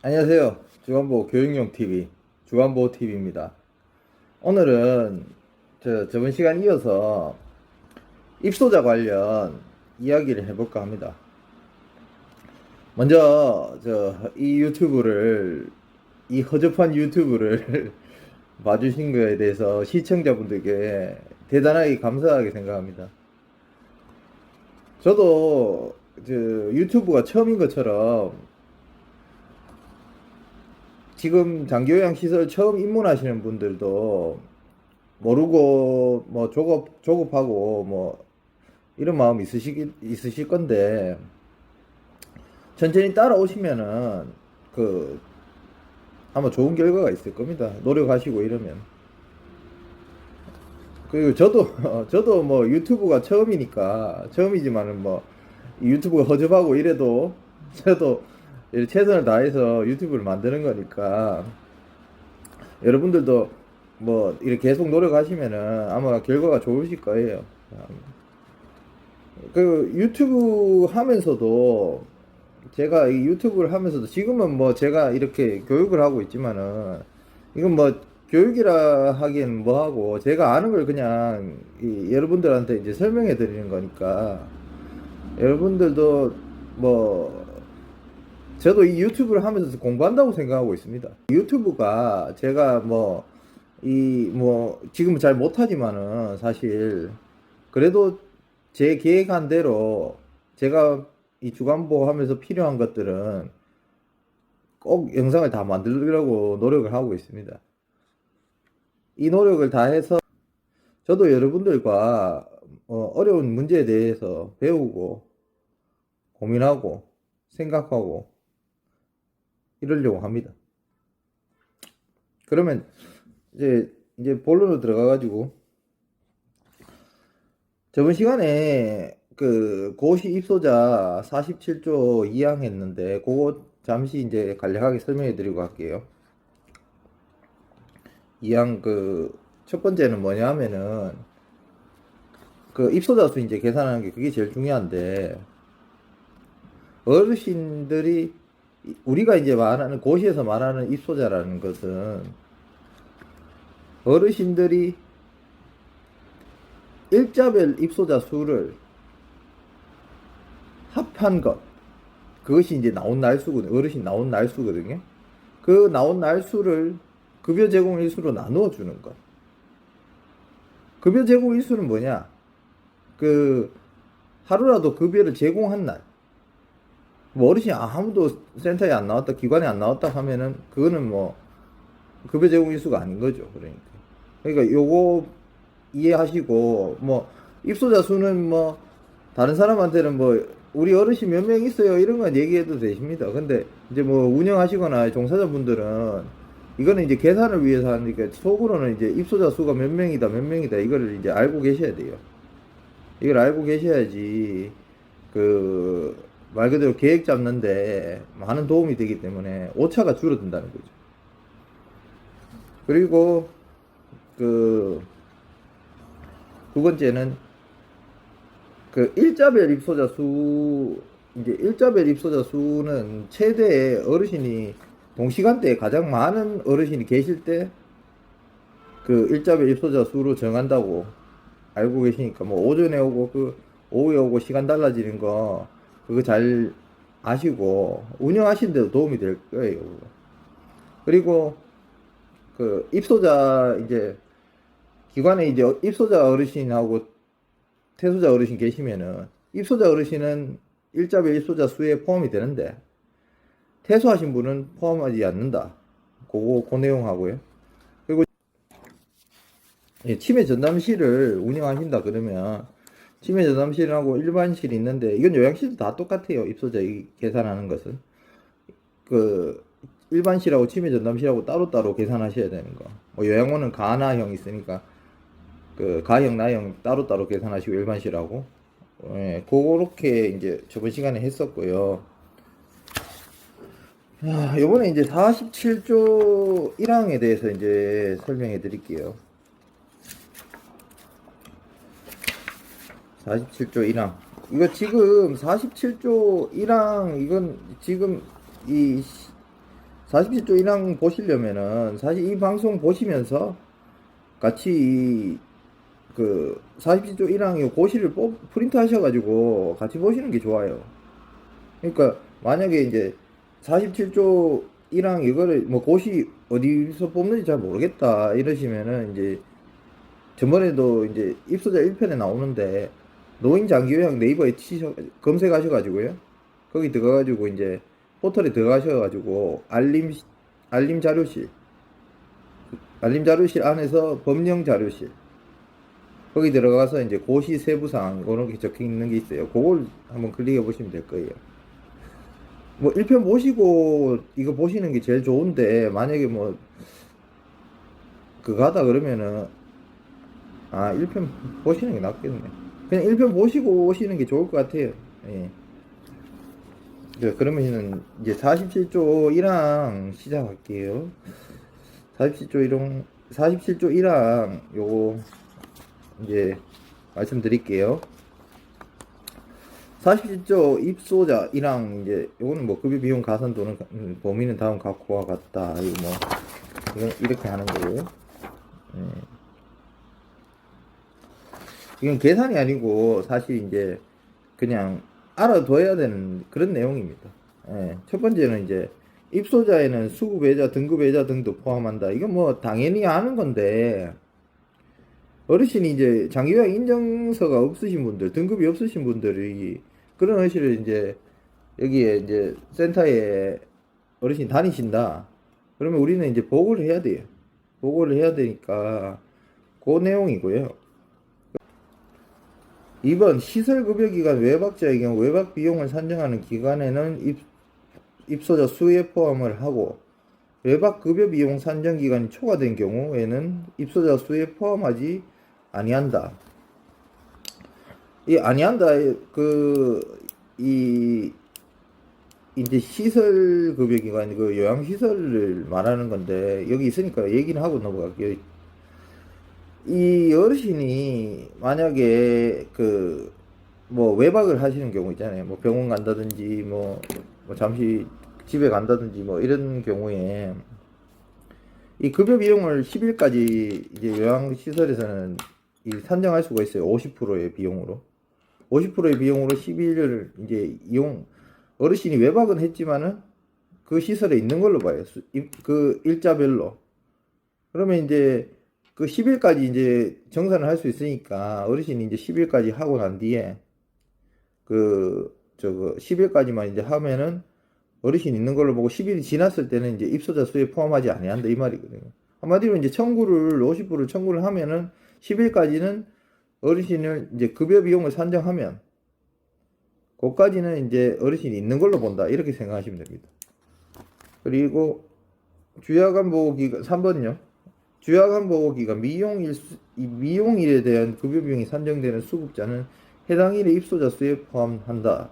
안녕하세요. 주간보 교육용 TV, 주간보 TV입니다. 오늘은 저번 시간 이어서 입소자 관련 이야기를 해볼까 합니다. 먼저, 이 허접한 유튜브를 봐주신 거에 대해서 시청자분들께 대단하게 감사하게 생각합니다. 저도 유튜브가 처음인 것처럼 지금 장기요양 시설 처음 입문하시는 분들도 모르고 뭐 조급하고 뭐 이런 마음 있으실 건데 천천히 따라오시면은 그 아마 좋은 결과가 있을 겁니다. 노력하시고 이러면. 그리고 저도 뭐 유튜브가 처음이지만은 뭐 유튜브가 허접하고 이래도 저도 최선을 다해서 유튜브를 만드는 거니까 여러분들도 뭐 이렇게 계속 노력하시면은 아마 결과가 좋으실 거예요. 그 유튜브 하면서도 제가 이 유튜브를 하면서도 지금은 뭐 제가 이렇게 교육을 하고 있지만은 이건 뭐 교육이라 하기엔 뭐하고 제가 아는 걸 그냥 여러분들한테 이제 설명해 드리는 거니까 여러분들도 뭐 저도 이 유튜브를 하면서 공부한다고 생각하고 있습니다. 유튜브가 제가 지금은 잘 못하지만은 사실 그래도 제 계획한 대로 제가 이 주간보 하면서 필요한 것들은 꼭 영상을 다 만들려고 노력을 하고 있습니다. 이 노력을 다 해서 저도 여러분들과 어려운 문제에 대해서 배우고 고민하고 생각하고 이러려고 합니다. 그러면 이제 본론으로 들어가가지고 저번 시간에 그 고시 입소자 47조 2항 했는데 그거 잠시 이제 간략하게 설명해 드리고 갈게요. 2항 첫 번째는 뭐냐 하면은 그 입소자 수 이제 계산하는 게 그게 제일 중요한데 어르신들이 우리가 이제 말하는 고시에서 말하는 입소자라는 것은 어르신들이 일자별 입소자 수를 합한 것 그것이 이제 나온 날수거든요. 어르신 나온 날수거든요. 그 나온 날수를 급여 제공 일수로 나누어 주는 것. 급여 제공 일수는 뭐냐? 하루라도 급여를 제공한 날. 뭐 어르신이 아무도 센터에 안 나왔다, 기관에 안 나왔다 하면은 그거는 뭐 급여 제공 일수가 아닌 거죠. 그러니까 요거 이해하시고 뭐 입소자 수는 뭐 다른 사람한테는 뭐 우리 어르신 몇 명 있어요 이런 건 얘기해도 되십니다. 근데 이제 뭐 운영하시거나 종사자분들은 이거는 이제 계산을 위해서 하니까 속으로는 이제 입소자 수가 몇 명이다 이거를 이제 알고 계셔야 돼요. 이걸 알고 계셔야지 말 그대로 계획 잡는데 많은 도움이 되기 때문에 오차가 줄어든다는 거죠. 그리고 두 번째는 일자별 입소자 수, 이제 일자별 입소자 수는 최대 어르신이 동시간대에 가장 많은 어르신이 계실 때 일자별 입소자 수로 정한다고 알고 계시니까 뭐 오전에 오고 오후에 오고 시간 달라지는 거 그거 잘 아시고 운영하시는 데도 도움이 될 거예요. 그리고 입소자 이제 기관에 이제 입소자 어르신하고 퇴소자 어르신 계시면은 입소자 어르신은 일자별 입소자 수에 포함이 되는데 퇴소하신 분은 포함하지 않는다. 그 내용하고요. 그리고 치매 전담실을 운영하신다 그러면 치매 전담실하고 일반실이 있는데 이건 요양실도 다 똑같아요. 입소자 계산하는 것은 일반실하고 치매 전담실하고 따로따로 계산하셔야 되는 거. 뭐 요양원은 가나형 있으니까 가형, 나형 따로따로 계산하시고 일반실하고 그렇게 이제 저번 시간에 했었고요. 요번에 이제 47조 1항에 대해서 이제 설명해 드릴게요. 47조 1항. 이거 지금 47조 1항, 이건 지금 47조 1항 보시려면은 사실 이 방송 보시면서 같이 그 47조 1항 고시를 프린트 하셔가지고 같이 보시는 게 좋아요. 그러니까 만약에 이제 47조 1항 이거를 뭐 고시 어디서 뽑는지 잘 모르겠다 이러시면은 이제 저번에도 이제 입소자 1편에 나오는데 노인 장기 요양 네이버에 검색하셔가지고요. 거기 들어가가지고 이제 포털에 들어가셔가지고 알림 자료실 안에서 법령 자료실 거기 들어가서 이제 고시 세부사항 그런 게 적혀 있는 게 있어요. 그걸 한번 클릭해 보시면 될 거예요. 뭐 1편 보시고 이거 보시는 게 제일 좋은데 만약에 뭐 그거 하다 그러면은 1편 보시는 게 낫겠네. 그냥 1편 보시고 오시는 게 좋을 것 같아요. 예. 네, 그러면은 이제 47조 1항 시작할게요. 47조 1항 요거 이제 말씀드릴게요. 47조 입소자 1항 이제 요거는 뭐 급여 비용 가산 또는 범위는 다음 각호와 같다. 이거 뭐 이건 이렇게 하는 거고요. 이건 계산이 아니고 사실 이제 그냥 알아둬야 되는 그런 내용입니다. 첫 번째는 이제 입소자에는 수급외자, 등급외자 등도 포함한다. 이건 뭐 당연히 아는 건데 어르신이 이제 장기요양 인정서가 없으신 분들, 등급이 없으신 분들이 그런 어르신을 이제 여기에 이제 센터에 어르신 다니신다. 그러면 우리는 이제 보고를 해야 돼요. 보고를 해야 되니까 그 내용이고요. 2번 시설급여기관 외박자의 경우 외박 비용을 산정하는 기간에는 입소자 수에 포함을 하고 외박급여 비용 산정 기간이 초과된 경우에는 입소자 수에 포함하지 아니한다. 이 아니한다 이제 시설급여기관 그 요양시설을 말하는 건데 여기 있으니까 얘기는 하고 넘어갈게요. 이 어르신이 만약에 뭐 외박을 하시는 경우 있잖아요. 뭐 병원 간다든지 뭐 잠시 집에 간다든지 뭐 이런 경우에 이 급여 비용을 10일까지 이제 요양시설에서는 산정할 수가 있어요. 50%의 비용으로. 50%의 비용으로 10일을 이제 어르신이 외박은 했지만은 그 시설에 있는 걸로 봐요. 그 일자별로. 그러면 이제 그 10일까지 이제 정산을 할 수 있으니까 어르신이 이제 10일까지 하고 난 뒤에 10일까지만 이제 하면은 어르신 있는 걸로 보고 10일이 지났을 때는 이제 입소자 수에 포함하지 아니한다 이 말이거든요. 한마디로 이제 50%를 청구를 하면은 10일까지는 어르신을 이제 급여 비용을 산정하면 그까지는 이제 어르신이 있는 걸로 본다 이렇게 생각하시면 됩니다. 그리고 주야간 보호기간 3번요. 주야간 보호기간 미용일에 대한 급여 비용이 산정되는 수급자는 해당 일의 입소자 수에 포함한다.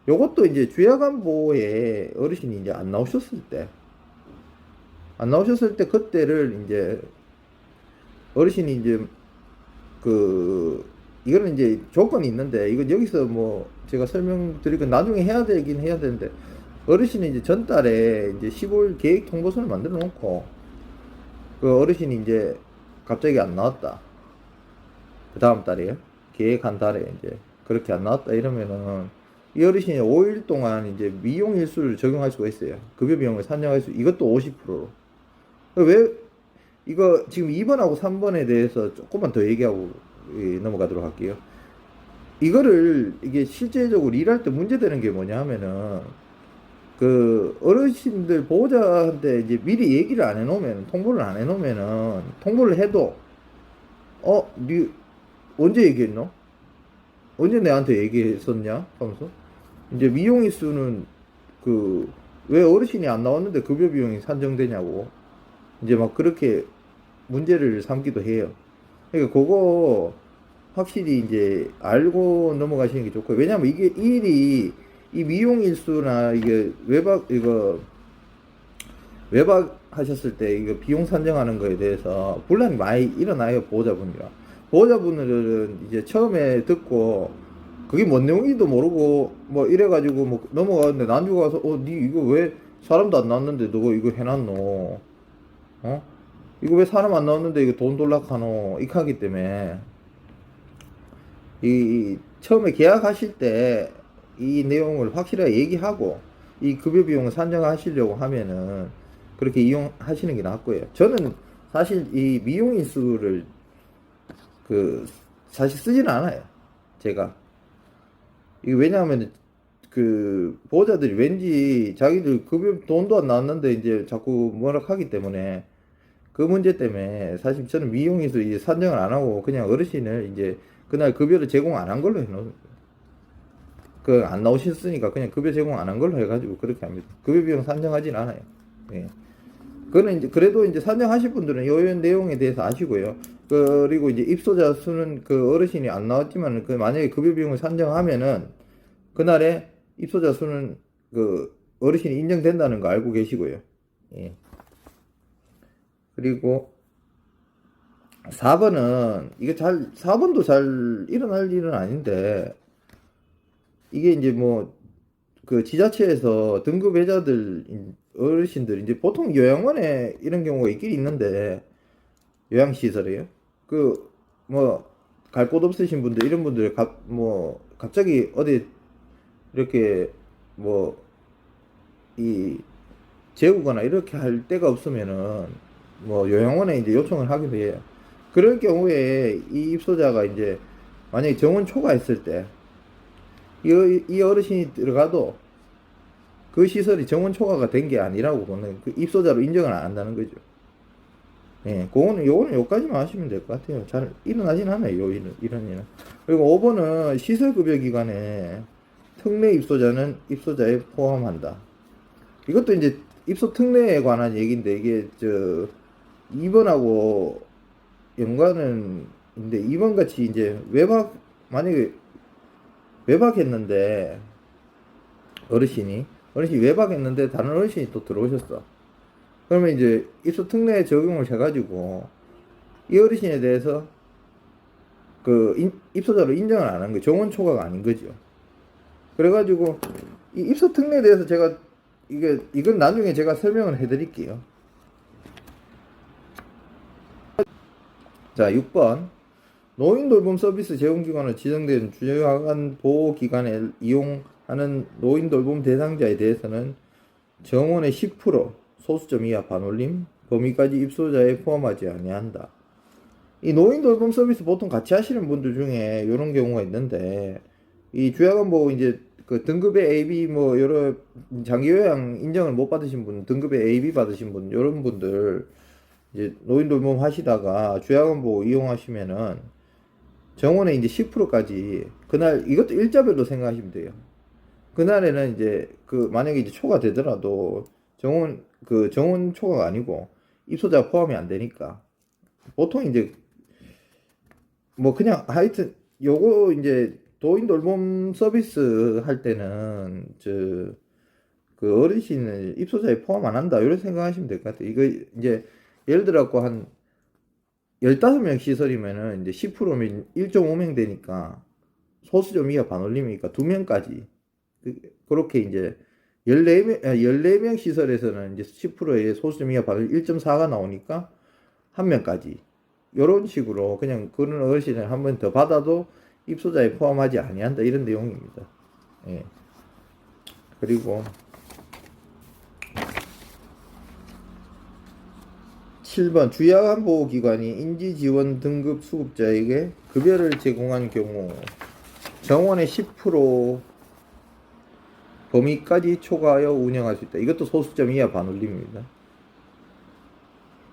요것도 이제 주야간 보호에 어르신이 이제 안 나오셨을 때 그때를 이제 어르신이 이제 이거는 이제 조건이 있는데 이건 여기서 뭐 제가 설명드리고 나중에 해야 되긴 해야 되는데 어르신이 이제 전달에 이제 15일 계획 통보서를 만들어 놓고 그 어르신이 이제 갑자기 안 나왔다. 그 다음 달에요. 계획한 달에 이제 그렇게 안 나왔다 이러면은 이 어르신이 5일 동안 이제 미용 일수를 적용할 수가 있어요. 급여 비용을 산정할 이것도 50%로. 왜 이거 지금 2번하고 3번에 대해서 조금만 더 얘기하고 넘어가도록 할게요. 이게 실제적으로 일할 때 문제되는 게 뭐냐 하면은 어르신들 보호자한테 이제 미리 얘기를 안 해놓으면 통보를 안 해놓으면은 통보를 해도 니 언제 얘기했노? 언제 내한테 얘기했었냐? 하면서 이제 미용일수는 왜 어르신이 안 나왔는데 급여 비용이 산정되냐고 이제 막 그렇게 문제를 삼기도 해요. 그러니까 그거 확실히 이제 알고 넘어가시는 게 좋고 왜냐면 이게 일이 이 미용일수나 이게 외박 하셨을 때 이거 비용 산정하는 거에 대해서 분란이 많이 일어나요. 보호자분들은 이제 처음에 듣고 그게 뭔 내용인지도 모르고 뭐 이래가지고 뭐 넘어가는데 나중에 가서 니 이거 왜 사람도 안 나왔는데 너가 이거 해놨노? 어? 이거 왜 사람 안 나왔는데 이거 돈 돌락하노? 이하기 때문에 처음에 계약하실 때 이 내용을 확실하게 얘기하고 이 급여 비용을 산정하시려고 하면은 그렇게 이용하시는 게 낫고요. 저는 사실 이 미용인수를 그 사실 쓰지는 않아요. 제가 이게 왜냐하면 그 보호자들이 왠지 자기들 급여 돈도 안 나왔는데 이제 자꾸 뭐라 하기 때문에 그 문제 때문에 사실 저는 미용인수 이제 산정을 안 하고 그냥 어르신을 이제 그날 급여를 제공 안 한 걸로 해놓은 그 안 나오셨으니까 그냥 급여 제공 안 한 걸로 해가지고 그렇게 합니다. 급여 비용 산정하진 않아요. 예. 그거는 이제 그래도 이제 산정하실 분들은 요 내용에 대해서 아시고요. 그리고 이제 입소자 수는 그 어르신이 안 나왔지만 그 만약에 급여 비용을 산정하면은 그날에 입소자 수는 그 어르신이 인정된다는 거 알고 계시고요. 예. 그리고 4번은 이게 4번도 잘 일어날 일은 아닌데 이게 이제 뭐 그 지자체에서 등급회자들 어르신들 이제 보통 요양원에 이런 경우가 있긴 있는데 요양시설이에요. 그 뭐 갈 곳 없으신 분들 이런 분들 뭐 갑자기 어디 이렇게 뭐 이 재우거나 이렇게 할 데가 없으면은 뭐 요양원에 이제 요청을 하기도 해요. 그럴 경우에 이 입소자가 이제 만약에 정원 초과했을 때 이 어르신이 들어가도 그 시설이 정원 초과가 된 게 아니라고 보는 그 입소자로 인정을 안 한다는 거죠. 예, 요거는 요까지만 하시면 될 것 같아요. 잘 일어나진 않아요, 이런 일은. 그리고 5번은 시설급여기관에 특례 입소자는 입소자에 포함한다. 이것도 이제 입소 특례에 관한 얘기인데, 이게, 2번하고 연관은, 근데 2번 같이 이제 만약에 외박했는데, 어르신이 외박했는데 다른 어르신이 또 들어오셨어. 그러면 이제 입소 특례 적용을 해가지고 이 어르신에 대해서 그 입소자로 인정을 안 한 거예요. 정원 초과가 아닌 거죠. 그래가지고 이 입소 특례에 대해서 제가 이건 나중에 제가 설명을 해드릴게요. 자, 6번 노인 돌봄 서비스 제공기관으로 지정된 주요한 보호기관에 이용하는 노인 돌봄 대상자에 대해서는 정원의 10% 소수점 이하 반올림 범위까지 입소자에 포함하지 아니한다. 이 노인 돌봄 서비스 보통 같이 하시는 분들 중에 이런 경우가 있는데 이 주야간 보호 이제 그 등급의 AB 뭐 여러 장기 요양 인정을 못 받으신 분, 등급의 AB 받으신 분 이런 분들 이제 노인 돌봄 하시다가 주야간 보호 이용하시면은 정원에 이제 10%까지 그날 이것도 일자별로 생각하시면 돼요. 그날에는 이제 만약에 이제 초과 되더라도 정원 초과가 아니고 입소자 포함이 안 되니까 보통 이제 뭐 그냥 하여튼 요거 이제 노인 돌봄 서비스 할 때는 그 어르신을 입소자에 포함 안 한다 이렇게 생각하시면 될 것 같아요. 이거 이제 예를 들어갖고 한 15명 시설이면은 이제 10%면 1.5명 되니까 소수점 이하 반올림이니까 2명까지 그렇게 이제 14명 시설에서는 이제 10%의 소수점 이하 반올림 1.4가 나오니까 1명까지 요런 식으로 그냥 그런 어르신을 한 번 더 받아도 입소자에 포함하지 아니한다 이런 내용입니다. 예. 그리고 7번 주야간보호기관이 인지지원 등급 수급자에게 급여를 제공한 경우 정원의 10% 범위까지 초과하여 운영할 수 있다. 이것도 소수점 이하 반올림입니다.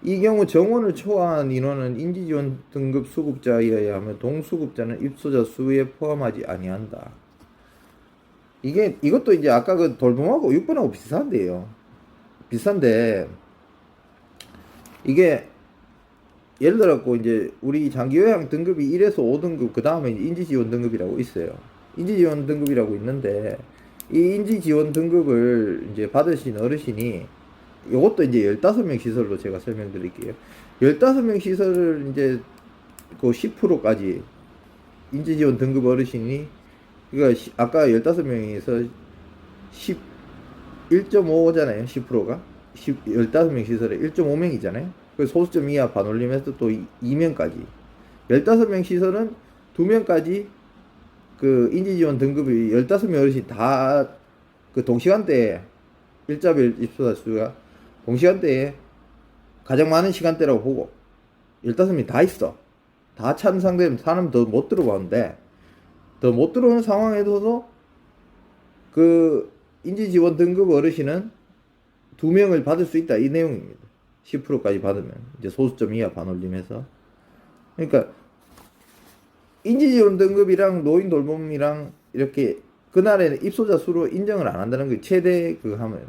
이 경우 정원을 초과한 인원은 인지지원 등급 수급자여야 하며 동수급자는 입소자 수에 포함하지 아니한다. 이것도 이제 아까 그 돌봄하고 6번하고 비슷한데요. 비슷한데 이게 예를 들어갖고 이제 우리 장기요양 등급이 1에서 5등급 그 다음에 인지지원 등급이라고 있어요. 인지지원 등급이라고 있는데 이 인지지원 등급을 이제 받으신 어르신이 요것도 이제 15명 시설로 제가 설명드릴게요. 15명 시설을 이제 그 10%까지 인지지원 등급 어르신이 그러니까 아까 15명에서 1.5잖아요. 10%가 15명 시설에 1.5명이잖아요. 그 소수점 이하 반올림해서 또 2명까지 15명 시설은 2명까지 그 인지지원 등급이 15명 어르신 다 그 동시간대에 일자별 입소자 수가 동시간대에 가장 많은 시간대라고 보고 15명이 다 있어. 다 찬 상태면 사람 더 못 들어가는데 더 못 들어오는 상황에서도 그 인지지원 등급 어르신은 2명을 받을 수 있다 이 내용입니다. 10%까지 받으면 이제 소수점 이하 반올림해서 그러니까 인지지원 등급이랑 노인 돌봄이랑 이렇게 그날에는 입소자 수로 인정을 안 한다는 게 최대 그 하면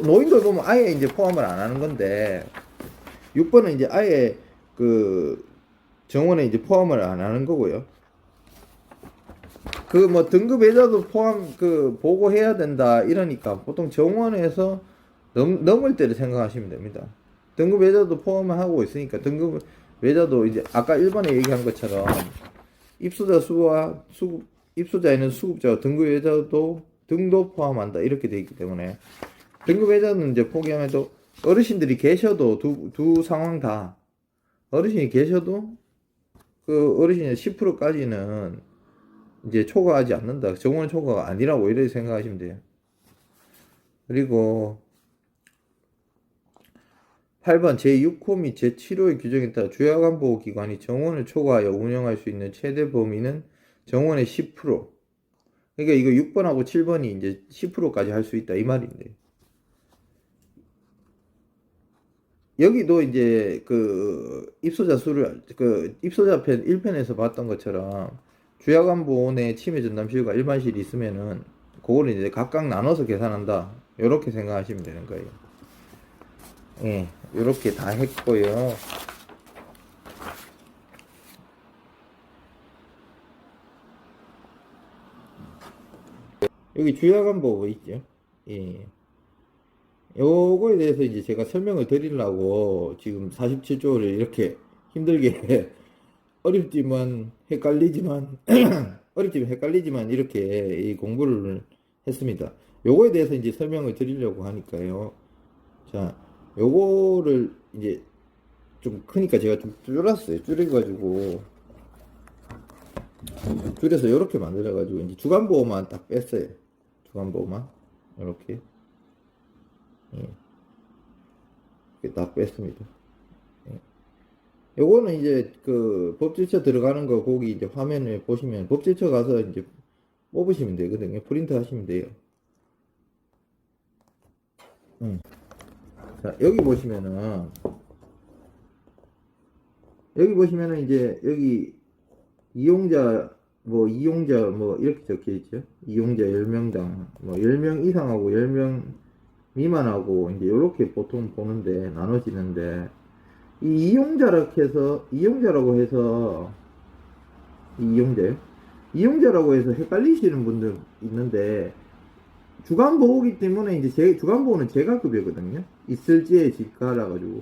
노인 돌봄은 아예 이제 포함을 안 하는 건데 6번은 이제 아예 그 정원에 이제 포함을 안 하는 거고요. 그 뭐 등급 외자도 포함 그 보고해야 된다 이러니까 보통 정원에서 넘을 때를 생각하시면 됩니다. 등급 외자도 포함을 하고 있으니까 등급 외자도 이제 아까 1번에 얘기한 것처럼 입소자 수와 입소자에는 수급자와 등급 외자도 등도 포함한다 이렇게 되어 있기 때문에 등급 외자는 이제 포기하면도 어르신들이 계셔도 두 상황 다 어르신이 계셔도 그 어르신의 10%까지는 이제 초과하지 않는다. 정원 초과가 아니라고 이렇게 생각하시면 돼요. 그리고 8번 제6호 및 제7호의 규정에 따라 주야간보호기관이 정원을 초과하여 운영할 수 있는 최대 범위는 정원의 10%. 그러니까 이거 6번하고 7번이 이제 10%까지 할 수 있다 이 말인데. 여기도 이제 그 입소자 수를 그 입소자 편 1편에서 봤던 것처럼 주야간보호내 치매 전담실과 일반실이 있으면은 그거를 이제 각각 나눠서 계산한다. 이렇게 생각하시면 되는 거예요. 예, 이렇게 다 했고요. 여기 주야간보호 있죠? 예. 요거에 대해서 이제 제가 설명을 드리려고 지금 47조를 이렇게 힘들게 어렵지만 헷갈리지만 어렵지만 헷갈리지만 이렇게 이 공부를 했습니다. 요거에 대해서 이제 설명을 드리려고 하니까요. 자, 요거를 이제 좀 크니까 제가 좀 줄였어요. 줄여가지고 줄여서 이렇게 만들어가지고 이제 주간보호만 딱 뺐어요. 주간보호만 이렇게 예. 이렇게 딱 뺐습니다. 예. 요거는 이제 그 법제처 들어가는 거 거기 이제 화면에 보시면 법제처 가서 이제 뽑으시면 되거든요. 프린트 하시면 돼요. 자, 여기 보시면은 이제 여기 이용자 뭐 이렇게 적혀 있죠. 이용자 10명당 뭐 10명 이상하고 10명 미만하고 이제 이렇게 보통 보는데 나눠지는데 이 이용자라고 해서 이용자요? 이용자라고 해서 헷갈리시는 분들 있는데 주간보호기 때문에 이제 주간보호는 재가급여거든요. 있을지에 집가라 가지고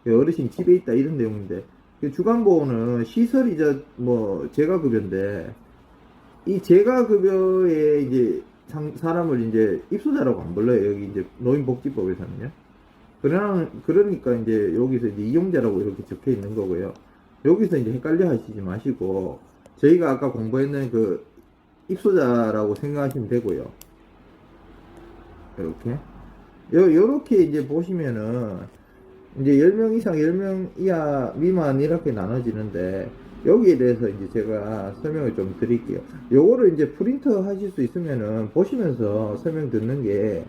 어르신 집에 있다 이런 내용인데 주간보호는 시설이자 뭐 재가급여인데 이 재가급여에 이제 사람을 이제 입소자라고 안 불러요. 여기 이제 노인복지법에서는요. 그러니까 이제 여기서 이제 이용자라고 이렇게 적혀 있는 거고요. 여기서 이제 헷갈려 하시지 마시고 저희가 아까 공부했는 그 입소자라고 생각하시면 되고요. 이렇게 요렇게 이제 보시면은 이제 10명 이상 10명 이하 미만 이렇게 나눠지는데 여기에 대해서 이제 제가 설명을 좀 드릴게요. 요거를 이제 프린트 하실 수 있으면은 보시면서 설명 듣는 게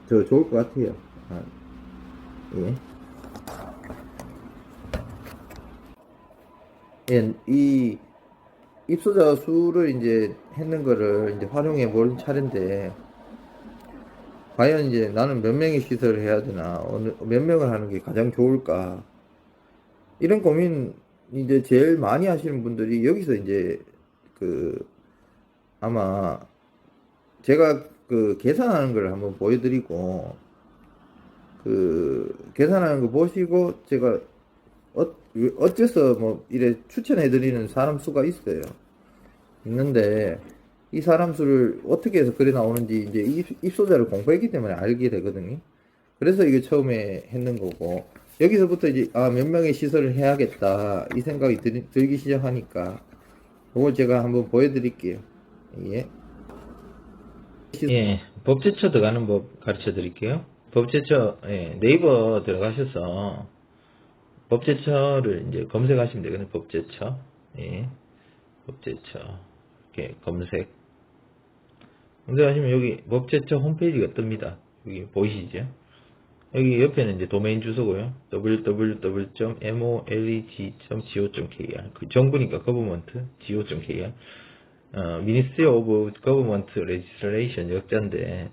더 좋을 것 같아요. 예. 예, 이 입소자 수를 이제 했는 거를 이제 활용해 볼 차례인데 과연 이제 나는 몇 명의 시설을 해야 되나 몇 명을 하는 게 가장 좋을까 이런 고민 이제 제일 많이 하시는 분들이 여기서 이제 그 아마 제가 그 계산하는 걸 한번 보여드리고 그 계산하는 거 보시고 제가 어째서 뭐 이래 추천해드리는 사람 수가 있어요. 있는데 이 사람 수를 어떻게 해서 글이 나오는지 이제 입소자를 공부했기 때문에 알게 되거든요. 그래서 이게 처음에 했는 거고, 여기서부터 이제 몇 명의 시설을 해야겠다 이 생각이 들기 시작하니까 그걸 제가 한번 보여드릴게요. 예. 예, 법제처 들어가는 법 가르쳐 드릴게요. 법제처, 예, 네이버 들어가셔서 법제처를 이제 검색하시면 되거든요. 법제처. 예, 법제처. 이렇게 검색하시면 여기 법제처 홈페이지가 뜹니다. 여기 보이시죠? 여기 옆에는 이제 도메인 주소고요. www.moleg.go.kr. 그 정부니까 government.go.kr. Ministry of Government Legislation 역자인데,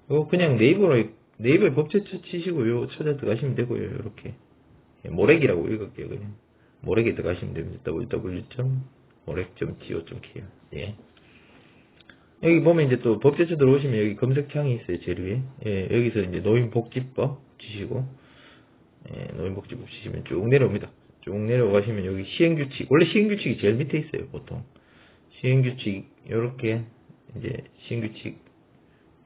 이거 그냥 네이버에 법제처 치시고요. 찾아 들어가시면 되고요. 이렇게. 모렉이라고 읽을게요. 그냥. 모렉에 들어가시면 됩니다. www.moreg.go.kr. 예. 여기 보면 이제 또 법제처 들어오시면 여기 검색창이 있어요. 제일 위에. 예, 여기서 이제 노인복지법 치시고, 예, 노인복지법 치시면 쭉 내려옵니다. 쭉 내려가시면 여기 시행규칙. 원래 시행규칙이 제일 밑에 있어요. 보통. 시행규칙, 요렇게, 이제, 시행규칙,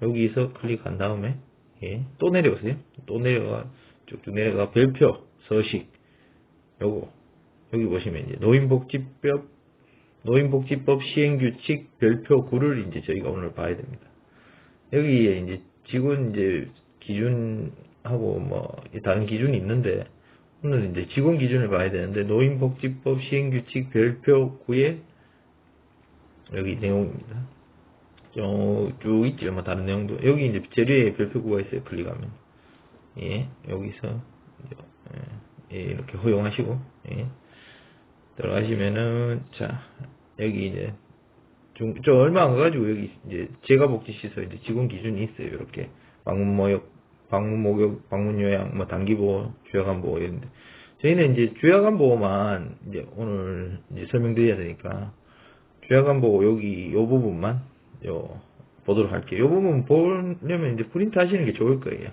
여기서 클릭한 다음에, 예, 또 내려오세요. 또 내려가, 쭉쭉 내려가, 별표, 서식, 요거, 여기 보시면 이제, 노인복지법 시행규칙 별표 9를 이제 저희가 오늘 봐야 됩니다. 여기에 이제, 직원 이제, 기준하고 뭐, 다른 기준이 있는데, 오늘 이제 직원 기준을 봐야 되는데, 노인복지법 시행규칙 별표 9에 여기 내용입니다. 쭉 있죠. 뭐 다른 내용도. 여기 이제 재료에 별표구가 있어요. 클릭하면. 예, 여기서 예, 이렇게 허용하시고 예, 들어가시면은 자 여기 이제 좀 얼마 안 가가지고 여기 이제 재가복지시설 이제 직원 기준이 있어요. 이렇게 방문 모역, 방문 목욕, 방문 요양, 뭐 단기 보호, 주야간 보호 이런데 저희는 이제 주야간 보호만 이제 오늘 이제 설명드려야 되니까. 주야간 보고 여기 요 부분만 보도록 할게요. 요 부분 보려면 이제 프린트 하시는 게 좋을 거예요.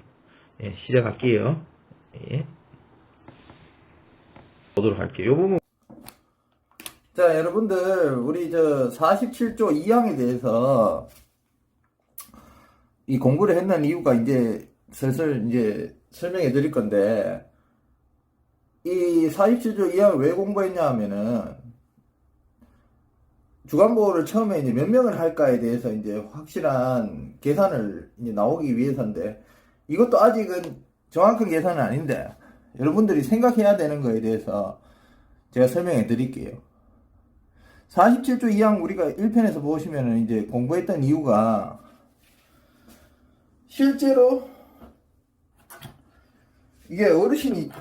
예, 시작할게요. 예. 보도록 할게요. 요 부분. 자, 여러분들, 우리 47조 2항에 대해서 이 공부를 했는 이유가 이제 슬슬 이제 설명해 드릴 건데, 이 47조 2항을 왜 공부했냐 하면은, 주간보호를 처음에 이제 몇 명을 할까에 대해서 이제 확실한 계산을 이제 나오기 위해서인데, 이것도 아직은 정확한 계산은 아닌데, 여러분들이 생각해야 되는 거에 대해서 제가 설명해 드릴게요. 47조 2항 우리가 1편에서 보시면은 이제 공부했던 이유가, 실제로 이게 어르신이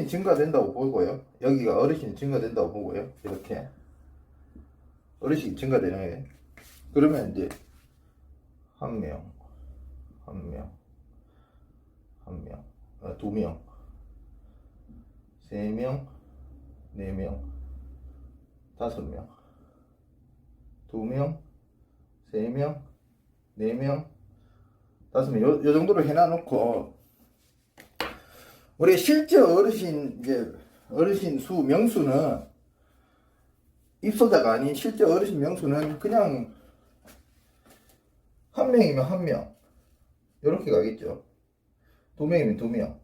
증가된다고 보고요. 여기가 어르신이 증가된다고 보고요. 이렇게. 어르신이 증가되는 거예요. 그러면 이제 한 명, 두 명, 세 명, 네 명, 다섯 명, 두 명, 세 명, 네 명, 다섯 명. 요 정도로 해놔놓고 우리 실제 어르신 수 명수는 입소자가 아닌 실제 어르신 명수는 그냥 한 명이면 한 명 이렇게 가겠죠. 두 명이면 두 명,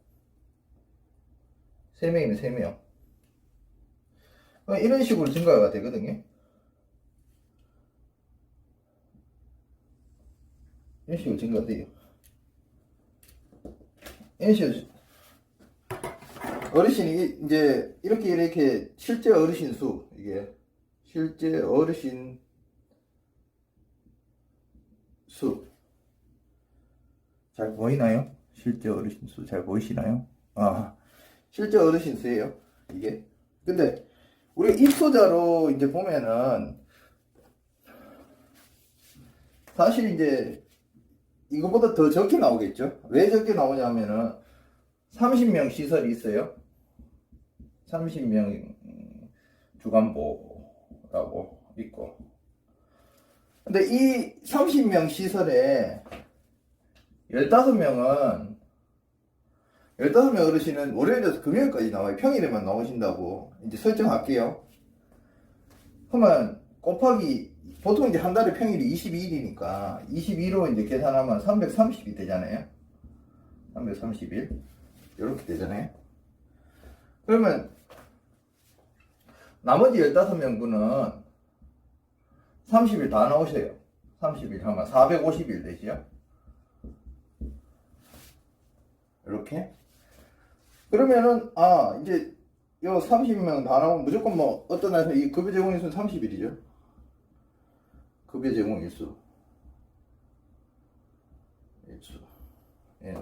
세 명이면 세 명. 이런 식으로 증가가 되거든요. 이런 식으로 증가돼요. 이런 식으로 어르신이 이제 이렇게 실제 어르신 수, 이게 실제 어르신 수 잘 보이나요? 실제 어르신 수 잘 보이시나요? 실제 어르신 수예요. 이게. 근데 우리 입소자로 이제 보면은 사실 이제 이거보다 더 적게 나오겠죠? 왜 적게 나오냐면은 30명 시설이 있어요. 30명 주간보라고 있고. 근데 이 30명 시설에 15명 어르신은 월요일에서 금요일까지 나와요. 평일에만 나오신다고 이제 설정할게요. 그러면 곱하기 보통 이제 한 달에 평일이 22일이니까 22로 이제 계산하면 330이 되잖아요. 330일 이렇게 되잖아요. 그러면 나머지 15명분은 30일 다 나오세요. 30일 하면 450일 되지요. 이렇게. 그러면은 이제 요 30명 다 나오면 무조건 뭐 어떤 날에서 이 급여 제공 일수는 30일이죠. 급여 제공 일수. 예.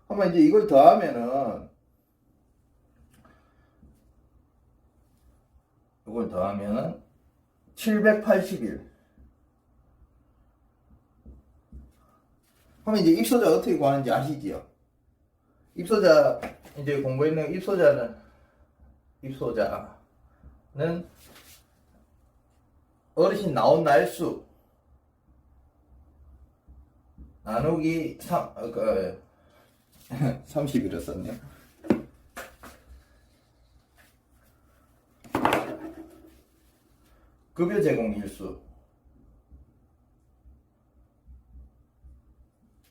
한번 이제 이걸 더하면은 이걸 더하면은 780일. 하면 이제 입소자 어떻게 구하는지 아시지요? 입소자 이제 공부했는 입소자는 어르신 나온 날수 나누기 30일을 썼네요. 급여 제공 일수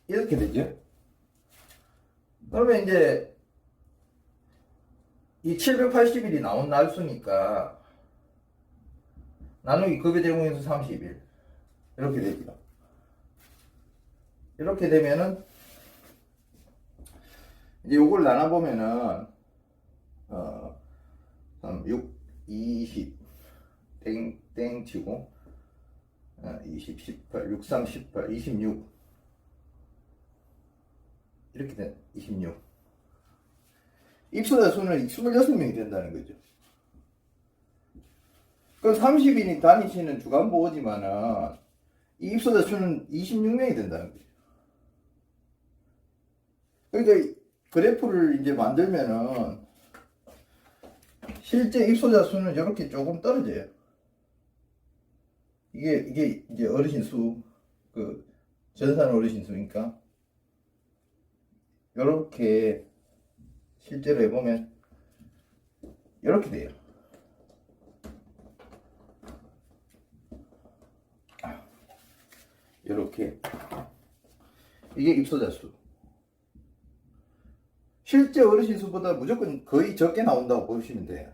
이렇게 되죠. 그러면 이제 이 780일이 나온 날수니까 나누기 급여 제공 일수 30일 이렇게 됩니다. 이렇게 되면은 이제 요걸 나눠보면은 6, 20 땡 치고 20, 18, 6, 3, 18, 26 이렇게 된 26 입소자 수는 26명이 된다는 거죠. 그럼 30인이 다니시는 주간보호지만은 이 입소자 수는 26명이 된다는 거죠. 그러니까 그래프를 이제 만들면은 실제 입소자 수는 이렇게 조금 떨어져요. 이게 이제 어르신 수, 그 전산 어르신 수니까 이렇게 실제로 해보면 이렇게 돼요. 이렇게 이게 입소자 수. 실제 어르신 수보다 무조건 거의 적게 나온다고 보시면 돼요.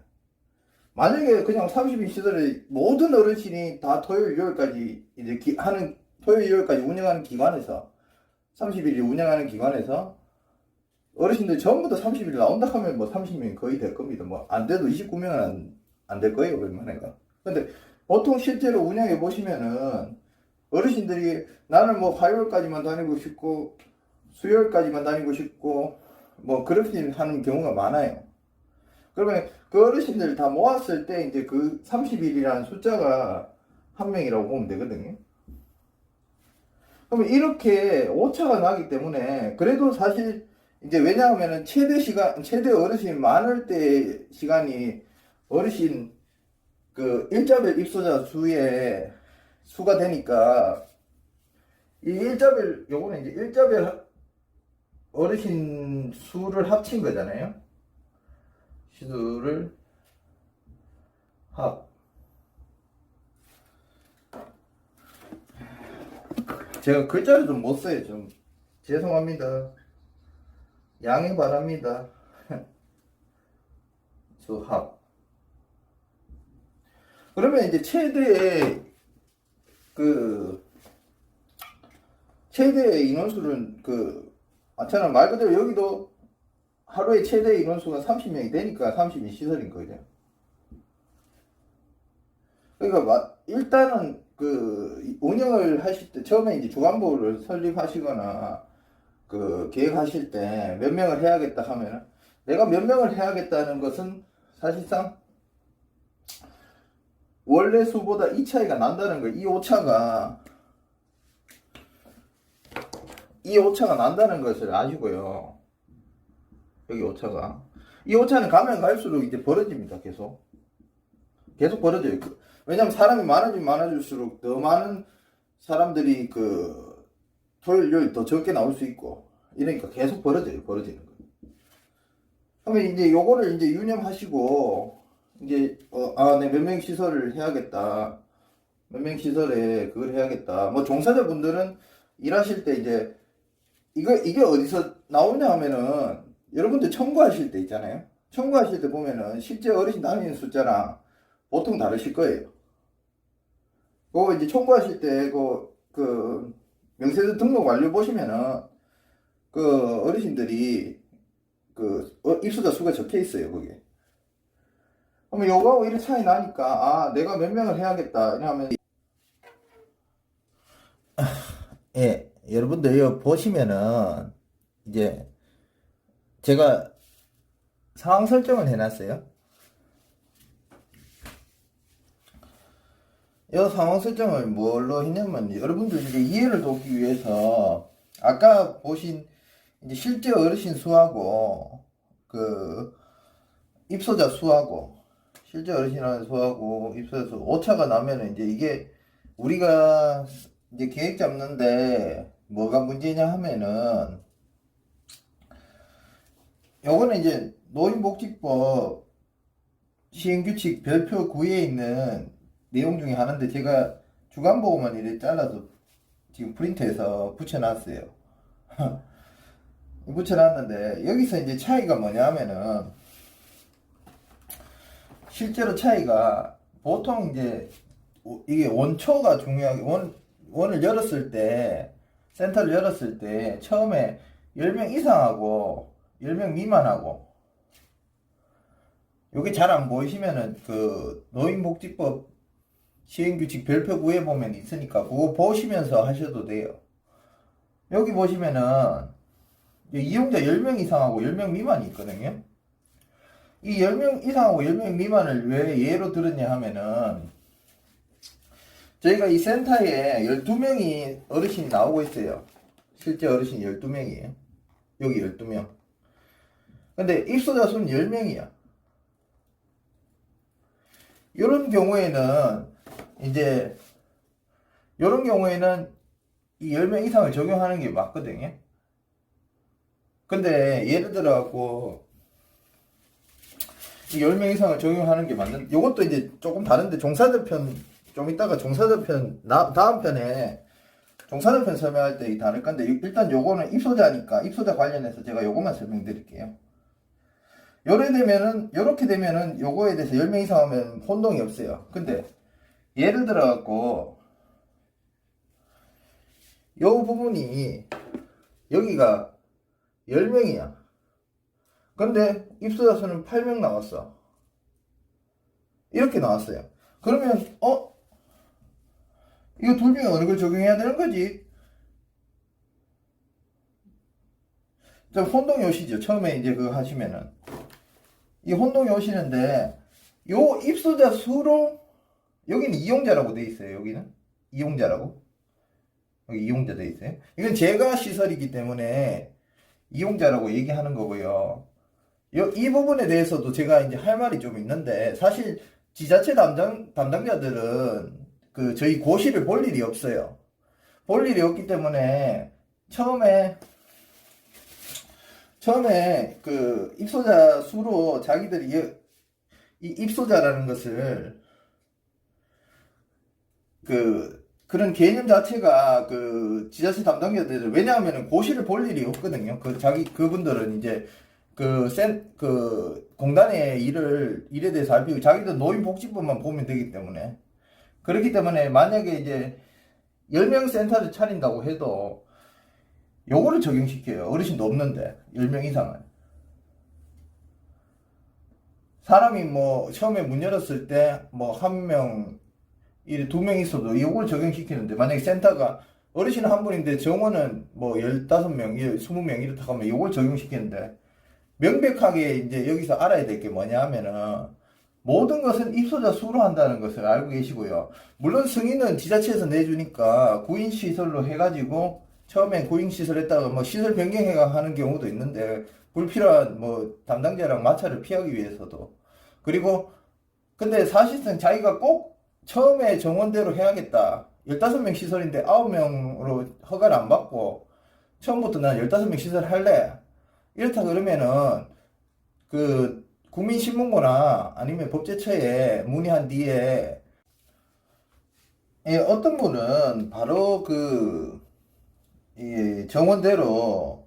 만약에 그냥 30인 시절에 모든 어르신이 다 토요일, 일요일까지 이제 하는 토요일, 일요일까지 운영하는 기관에서 30일이 운영하는 기관에서 어르신들 전부 다 30일 나온다 하면 뭐 30명이 거의 될 겁니다. 뭐 안 돼도 29명은 안 될 거예요, 웬만해가. 근데 보통 실제로 운영해 보시면은 어르신들이 나는 뭐 화요일까지만 다니고 싶고 수요일까지만 다니고 싶고 뭐 그렇게 하는 경우가 많아요. 그러면 그 어르신들 다 모았을 때 이제 그 30일이라는 숫자가 한 명이라고 보면 되거든요. 그러면 이렇게 오차가 나기 때문에 그래도 사실 이제 왜냐하면은 최대 어르신 많을 때 시간이 어르신 그 일자별 입소자 수의 수가 되니까 이 일자별 요거는 이제 일자별 어르신 수를 합친 거잖아요. 수를 합. 제가 글자를 좀 못 써요. 좀 죄송합니다. 양해 바랍니다. 수합. 그러면 이제 최대 인원수는 저는 말 그대로 여기도 하루에 최대 인원수가 30명이 되니까 30인 시설인 거죠. 그러니까 일단은 운영을 하실 때 처음에 이제 주간보호를 설립하시거나 계획하실 때 몇 명을 해야겠다 하면 내가 몇 명을 해야겠다는 것은 사실상 원래 수보다 이 차이가 난다는 거예요. 이 오차가 난다는 것을 아시고요. 여기 오차가. 이 오차는 가면 갈수록 이제 벌어집니다. 계속 벌어져요. 왜냐면 사람이 많아지면 많아질수록 더 많은 사람들이 토요일, 일요일 더 적게 나올 수 있고 이러니까 계속 벌어지는 거예요. 그러면 이제 요거를 이제 유념하시고 이제 네, 몇 명 시설을 해야겠다. 몇 명 시설에 그걸 해야겠다. 뭐 종사자분들은 일하실 때 이제 이게 어디서 나오냐 하면은 여러분들 청구하실 때 있잖아요. 청구하실 때 보면은 실제 어르신 다니는 숫자랑 보통 다르실 거예요. 그거 이제 청구하실 때 그 명세서 등록 완료 보시면은 그 어르신들이 입소자 수가 적혀 있어요, 거기에. 그러면 요거하고 이렇게 차이 나니까, 아, 내가 몇 명을 해야겠다. 이러면, 예, 여러분들 이거 보시면은, 이제, 제가 상황 설정을 해놨어요. 이 상황 설정을 뭘로 했냐면, 여러분들 이제 이해를 돕기 위해서, 아까 보신, 이제 실제 어르신 수하고, 입소자 수하고, 실제 어르신하는 수하고, 입소자 수, 오차가 나면은 이제 이게, 우리가 이제 계획 잡는데, 뭐가 문제냐 하면은, 요거는 이제 노인복지법 시행규칙 별표 9에 있는 내용 중에 하나인데 제가 주간보고만 이렇게 잘라서 지금 프린트해서 붙여놨어요. 붙여놨는데 여기서 이제 차이가 뭐냐 하면은 실제로 차이가 보통 이제 이게 원초가 중요하게 원을 열었을 때 센터를 열었을 때 처음에 10명 이상하고 10명 미만하고 여기 잘 안 보이시면은 그 노인복지법 시행규칙 별표 9에 보면 있으니까 그거 보시면서 하셔도 돼요. 여기 보시면은 이용자 10명 이상하고 10명 미만이 있거든요. 이 10명 이상하고 10명 미만을 왜 예로 들었냐 하면은 저희가 이 센터에 12명이 어르신이 나오고 있어요. 실제 어르신이 12명이에요. 여기 12명. 근데 입소자 수는 10명이야. 이런 경우에는 이제 이런 경우에는 이 10명 이상을 적용하는 게 맞거든요. 근데 예를 들어 갖고 이 10명 이상을 적용하는 게 맞는 요것도 이제 조금 다른데 종사자 편 좀 이따가 종사자 편 다음 편에 종사자 편 설명할 때 다를 건데 일단 요거는 입소자니까 입소자 관련해서 제가 요것만 설명드릴게요. 요렇게 되면은 요거에 대해서 10명 이상 하면 혼동이 없어요. 근데 예를 들어 갖고 요 부분이 여기가 10명이야. 근데 입소자 수는 8명 나왔어. 이렇게 나왔어요. 그러면 이거 둘 중에 어느 걸 적용해야 되는 거지? 좀 혼동이 오시죠? 처음에 이제 그거 하시면은 이 혼동이 오시는데 요 입소자 수로 여기는 이용자라고 돼 있어요. 여기는 이용자라고 여기 이용자 돼 있어요. 이건 제가 시설이기 때문에 이용자라고 얘기하는 거고요. 이 부분에 대해서도 제가 이제 할 말이 좀 있는데 사실 지자체 담당자들은 저희 고시를 볼 일이 없어요. 볼 일이 없기 때문에 처음에 그 입소자 수로 자기들이 이 입소자라는 것을 그런 개념 자체가 지자체 담당자들 왜냐하면 고시를 볼 일이 없거든요. 그분들은 이제 공단의 일에 대해서 살피고 자기들 노인복지법만 보면 되기 때문에 그렇기 때문에 만약에 이제 10명 센터를 차린다고 해도 요거를 적용시켜요. 어르신도 없는데 10명 이상은 사람이 뭐 처음에 문 열었을 때 뭐 한 명 이래 2명 있어도 요걸 적용시키는데 만약에 센터가 어르신 한 분인데 정원은 뭐 15명, 20명 이렇다 하면 요걸 적용시키는데 명백하게 이제 여기서 알아야 될 게 뭐냐 하면은 모든 것은 입소자 수로 한다는 것을 알고 계시고요. 물론 승인은 지자체에서 내주니까 구인시설로 해가지고 처음엔 구인시설 했다가 뭐 시설 변경해가 하는 경우도 있는데 불필요한 뭐 담당자랑 마찰을 피하기 위해서도 그리고 근데 사실상 자기가 꼭 처음에 정원대로 해야겠다. 15명 시설인데 9명으로 허가를 안 받고 처음부터 난 15명 시설 할래. 이렇다 그러면은 국민신문고나 아니면 법제처에 문의한 뒤에 예, 어떤 분은 바로 이 정원대로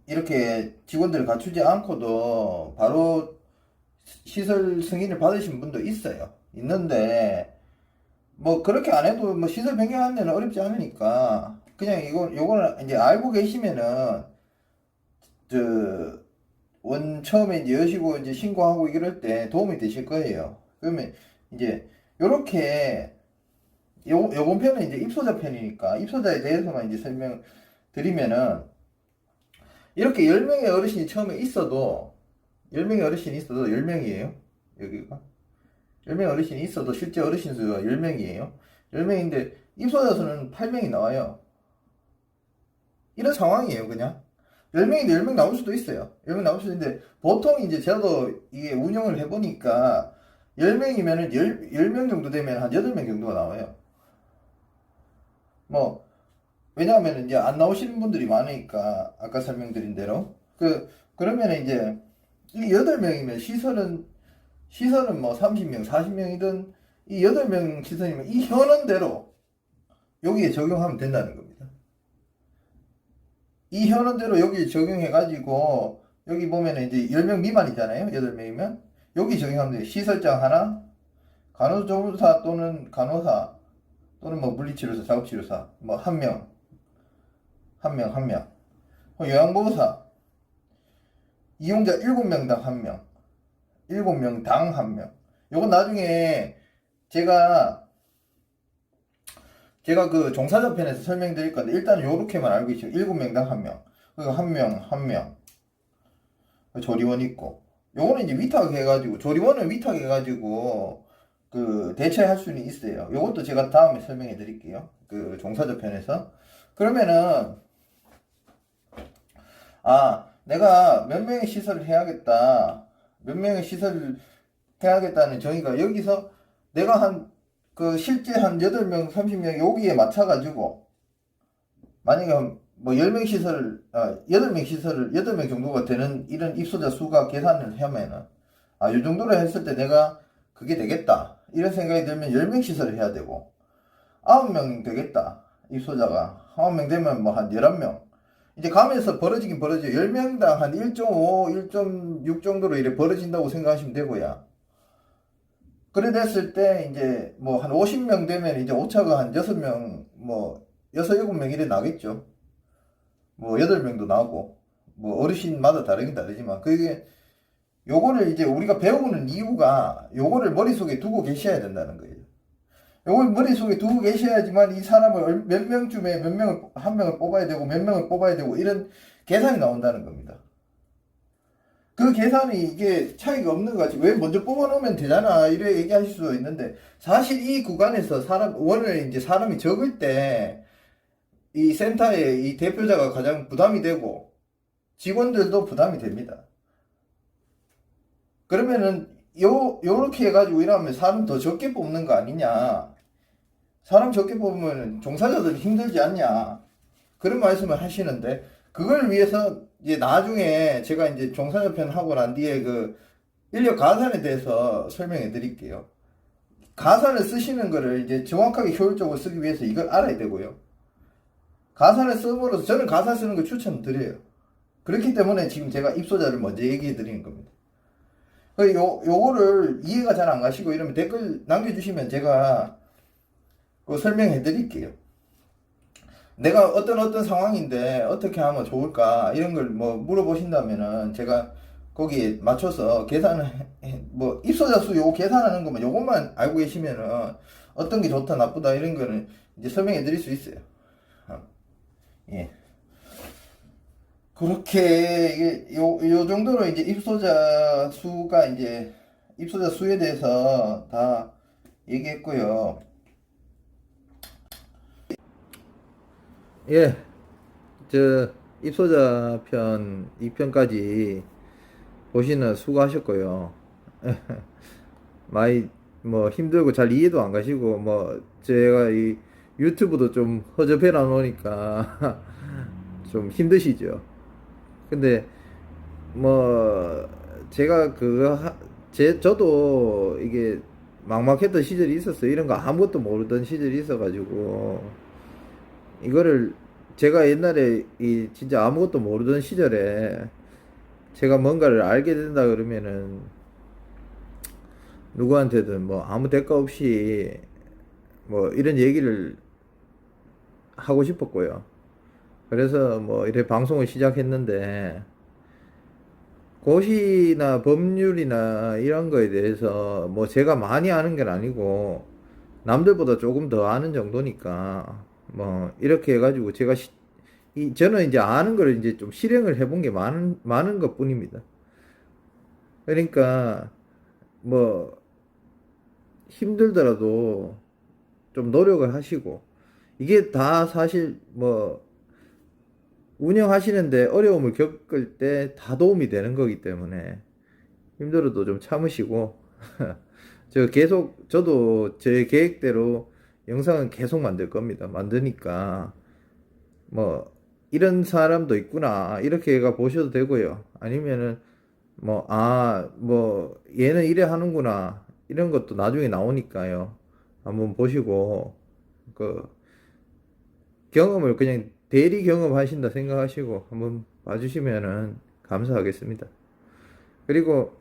이렇게 직원들을 갖추지 않고도 바로 시설 승인을 받으신 분도 있어요. 있는데, 뭐, 그렇게 안 해도 뭐 시설 변경하는 데는 어렵지 않으니까, 그냥 요거는 이제 알고 계시면은, 저, 처음에 이제 여시고 이제 신고하고 이럴 때 도움이 되실 거예요. 그러면 이제, 요렇게, 요번 편은 이제 입소자 편이니까, 입소자에 대해서만 이제 설명 드리면은, 이렇게 10명의 어르신이 처음에 있어도, 10명의 어르신이 있어도 10명이에요. 여기가. 10명의 어르신이 있어도 실제 어르신 수가 10명이에요. 10명인데 입소자 수는 8명이 나와요. 이런 상황이에요, 그냥. 10명인데 10명 나올 수도 있어요. 10명 나올 수도 있는데 보통 이제 저도 이게 운영을 해보니까 10명이면은 10명 정도 되면 한 8명 정도가 나와요. 뭐, 왜냐하면 이제 안 나오시는 분들이 많으니까 아까 설명드린 대로. 그러면 이제 이 8명이면 시설은 뭐 30명, 40명이든 이 8명 시설이면 이 현원대로 여기에 적용하면 된다는 겁니다. 이 현원대로 여기에 적용해가지고 여기 보면 이제 10명 미만이잖아요. 8명이면 여기 적용하면 돼요. 시설장 하나, 간호조무사 또는 간호사 또는 뭐 물리치료사, 작업치료사 뭐 한 명, 한 명. 요양보호사 이용자 7명당 한 명. 7명당 한 명. 요건 나중에 제가 그 종사자 편에서 설명드릴 건데, 일단 요렇게만 알고 계시고, 7명당 한 명. 그리고 한 명. 조리원 있고. 요거는 이제 위탁해가지고, 조리원은 위탁해가지고, 대체할 수는 있어요. 요것도 제가 다음에 설명해 드릴게요. 그 종사자 편에서. 그러면은, 내가 몇 명의 시설을 해야겠다. 몇 명의 시설을 해야겠다는 정의가 여기서 내가 실제 한 8명, 30명 여기에 맞춰가지고 만약에 뭐 10명 시설을, 8명 시설을, 8명 정도가 되는 이런 입소자 수가 계산을 하면은, 요 정도로 했을 때 내가 그게 되겠다. 이런 생각이 들면 10명 시설을 해야 되고, 9명 되겠다. 입소자가. 9명 되면 뭐 한 11명. 이제 가면서 벌어지긴 벌어져요. 10명당 한 1.5, 1.6 정도로 이렇게 벌어진다고 생각하시면 되고요. 그래 됐을 때 이제 뭐 한 50명 되면 이제 오차가 한 6명, 뭐 6, 7명 이래 나겠죠. 뭐 8명도 나고, 뭐 어르신마다 다르긴 다르지만, 요거를 이제 우리가 배우는 이유가 요거를 머릿속에 두고 계셔야 된다는 거예요. 요걸 머릿속에 두고 계셔야지만 이 사람을 몇 명쯤에 한 명을 뽑아야 되고 몇 명을 뽑아야 되고 이런 계산이 나온다는 겁니다. 그 계산이 이게 차이가 없는 것 같이 왜 먼저 뽑아놓으면 되잖아 이래 얘기하실 수도 있는데, 사실 이 구간에서 원래 이제 사람이 적을 때 이 센터에 이 대표자가 가장 부담이 되고 직원들도 부담이 됩니다. 그러면은 요렇게 해가지고 이러면 사람 더 적게 뽑는 거 아니냐, 사람 적게 뽑으면 종사자들이 힘들지 않냐, 그런 말씀을 하시는데, 그걸 위해서 이제 나중에 제가 이제 종사자 편 하고 난 뒤에 인력 가산에 대해서 설명해 드릴게요. 가산을 쓰시는 거를 이제 정확하게 효율적으로 쓰기 위해서 이걸 알아야 되고요. 가산을 쓰므로써 저는 가산 쓰는 거 추천드려요. 그렇기 때문에 지금 제가 입소자를 먼저 얘기해 드리는 겁니다. 요거를 이해가 잘 안 가시고 이러면 댓글 남겨주시면 제가 설명해 드릴게요. 내가 어떤 상황인데 어떻게 하면 좋을까 이런 걸 뭐 물어보신다면은 제가 거기에 맞춰서 뭐 입소자 수 요거 계산하는 것만 요것만 알고 계시면은 어떤 게 좋다 나쁘다 이런 거는 이제 설명해 드릴 수 있어요. 예. 그렇게 요 정도로 이제 입소자 수에 대해서 다 얘기했고요. 예, 입소자 편 2편까지 보시는 수고하셨고요. 많이 뭐 힘들고 잘 이해도 안 가시고, 뭐 제가 이 유튜브도 좀 허접해 놔놓으니까 좀 힘드시죠. 근데 뭐 제가 저도 이게 막막했던 시절이 있었어요. 이런 거 아무것도 모르던 시절이 있어가지고 이거를 제가 옛날에 이 진짜 아무것도 모르던 시절에 제가 뭔가를 알게 된다 그러면은 누구한테든 뭐 아무 대가 없이 뭐 이런 얘기를 하고 싶었고요. 그래서 뭐 이렇게 방송을 시작했는데 고시나 법률이나 이런 거에 대해서 뭐 제가 많이 아는 건 아니고 남들보다 조금 더 아는 정도니까 뭐 이렇게 해가지고 제가 저는 이제 아는 거를 이제 좀 실행을 해본 게 많은 것 뿐입니다. 그러니까 뭐 힘들더라도 좀 노력을 하시고 이게 다 사실 뭐 운영하시는데 어려움을 겪을 때 다 도움이 되는 거기 때문에 힘들어도 좀 참으시고 저도 제 계획대로 영상은 계속 만들 겁니다. 만드니까 뭐 이런 사람도 있구나 이렇게가 보셔도 되고요. 아니면은 뭐 얘는 이래 하는구나 이런 것도 나중에 나오니까요. 한번 보시고 그 경험을 그냥 대리 경험하신다 생각하시고 한번 봐주시면은 감사하겠습니다. 그리고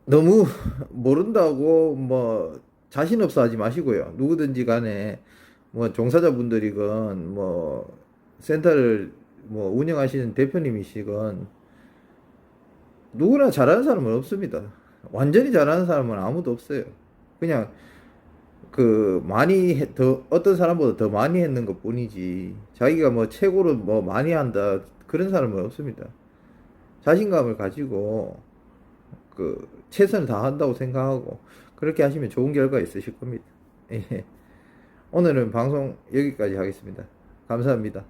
너무 모른다고 뭐 자신 없어 하지 마시고요. 누구든지 간에 뭐 종사자분들이건 뭐 센터를 뭐 운영하시는 대표님이시건 누구나 잘하는 사람은 없습니다. 완전히 잘하는 사람은 아무도 없어요. 그냥 더 어떤 사람보다 더 많이 했는 것 뿐이지 자기가 뭐 최고로 뭐 많이 한다 그런 사람은 없습니다. 자신감을 가지고 최선을 다한다고 생각하고 그렇게 하시면 좋은 결과 있으실 겁니다. 예. 오늘은 방송 여기까지 하겠습니다. 감사합니다.